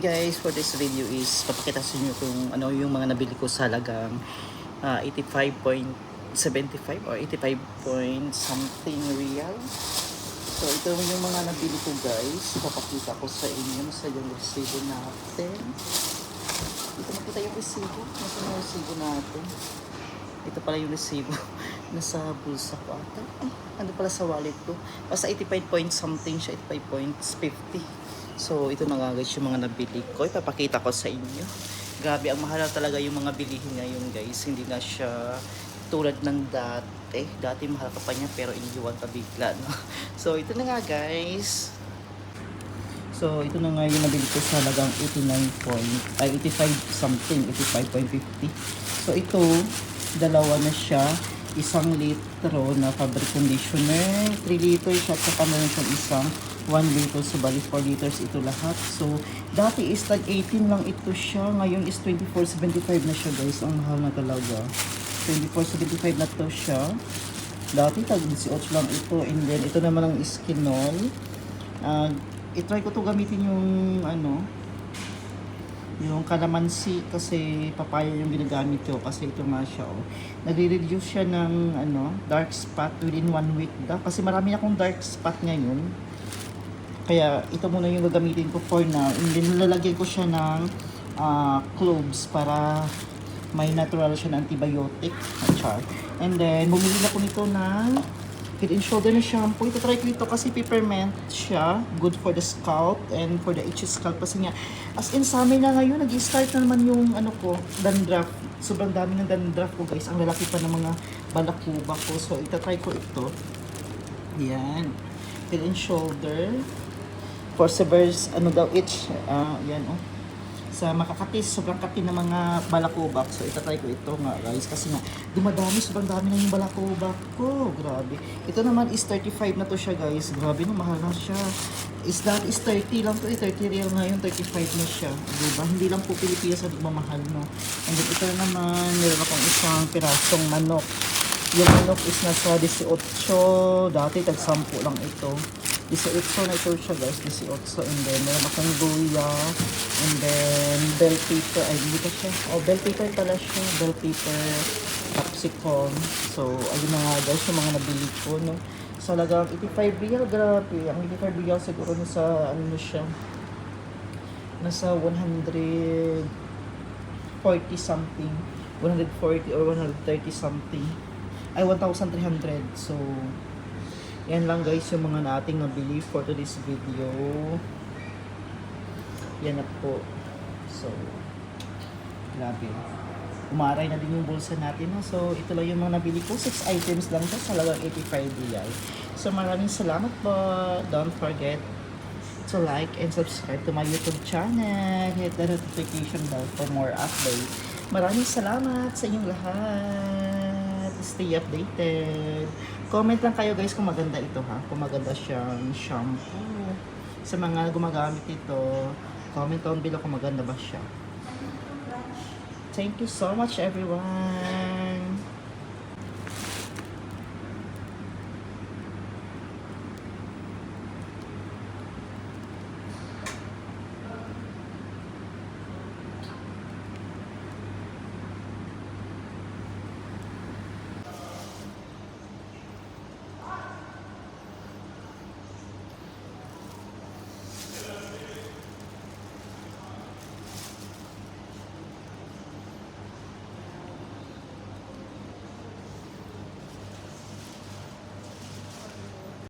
guys, for this video is papakita sa inyo kung ano yung mga nabili ko sa halagang 85.75 or 85 point something real. So ito yung mga nabili ko guys, papakita ko sa inyo sa yung resibo natin. Ito makita yung resibo, nasa yung resibo natin. Ito pala yung resibo. Nasa bulsa ko ata. Ano pala sa wallet ko. Basta 85 point something siya, 85.50. So, ito na nga guys yung mga nabili ko. Ipapakita ko sa inyo. Grabe, ang mahal talaga yung mga bilihin ngayon guys. Hindi na siya tulad ng dati. Dati mahal ka pa niya pero iniwan pa bigla. No? So, ito na nga guys. So, ito na nga yung nabili ko sa halagang 85 something, 85.50. So, ito, dalawa na siya. 1 litro na fabric conditioner. 3 liters at saka meron siyang isang 1 liter, so bali 4 liters ito lahat. So, dati is tag 18 lang ito siya. Ngayon is 24.75 na siya guys. Ang mahal na talaga. 24.75 na to siya. Dati tag 18 lang ito. And then, ito naman ang Skinol. I-try ko to gamitin yung yung calamansi kasi papaya yung ginagamit ko kasi ito nga siya nagre-reduce siya ng dark spot within 1 week daw kasi marami akong dark spot ngayon. Kaya ito muna yung gagamitin ko for now. And then lalagyan ko siya ng cloves para may natural siya na antibiotic. And then bumili ako nito ng Head and Shoulder na shampoo. Ito try ko ito kasi peppermint siya. Good for the scalp and for the itchy scalp. Kasi nga, as in summer na ngayon, nag-start na naman yung dandruff. Sobrang dami ng dandruff ko guys. Ang lalaki pa ng mga balakuba ko. So, ito try ko ito. Yan. Head and Shoulder. For severe, itch. Yan sa makakatis, sobrang kati ng mga balakubak. So, itatry ko ito nga guys. Kasi nga, dumadami, sobrang dami na yung balakubak ko. Grabe. Ito naman is 35 na to siya guys. Grabe no, mahal na siya. That is 30 lang to. 30 real ngayon, 35 na siya. Diba? Hindi lang po Pilipinas ang mamahal no. And then ito naman, meron akong isang pirasong manok. Yung manok is nasa 18. Dati tag 10 lang ito. 18 na ito siya guys, 18. And then, meron akong luya. And then, bell pepper. Ay, dito siya. Bell pepper pala siya. Bell pepper, capsicum. So, ayun na nga guys, yung mga nabili ko, no. So, halagang 85 real. Grabe. Ang 85 real siguro nasa, siya. Nasa 140 something. 140 or 130 something. Ay, 1,300. So, yan lang guys yung mga nating nabili for today's video. Yan na po. So, grabe. Umaray na din yung bulsa natin. No? So, ito lang yung mga nabili ko. 6 items lang to sa halagang 85 real. So, maraming salamat po. Don't forget to like and subscribe to my YouTube channel. Hit the notification bell for more updates. Maraming salamat sa inyong lahat. Stay updated. Comment lang kayo guys kung maganda ito ha. Kung maganda siyang shampoo. Sa mga gumagamit ito, comment down below kung maganda ba siya. Thank you so much everyone.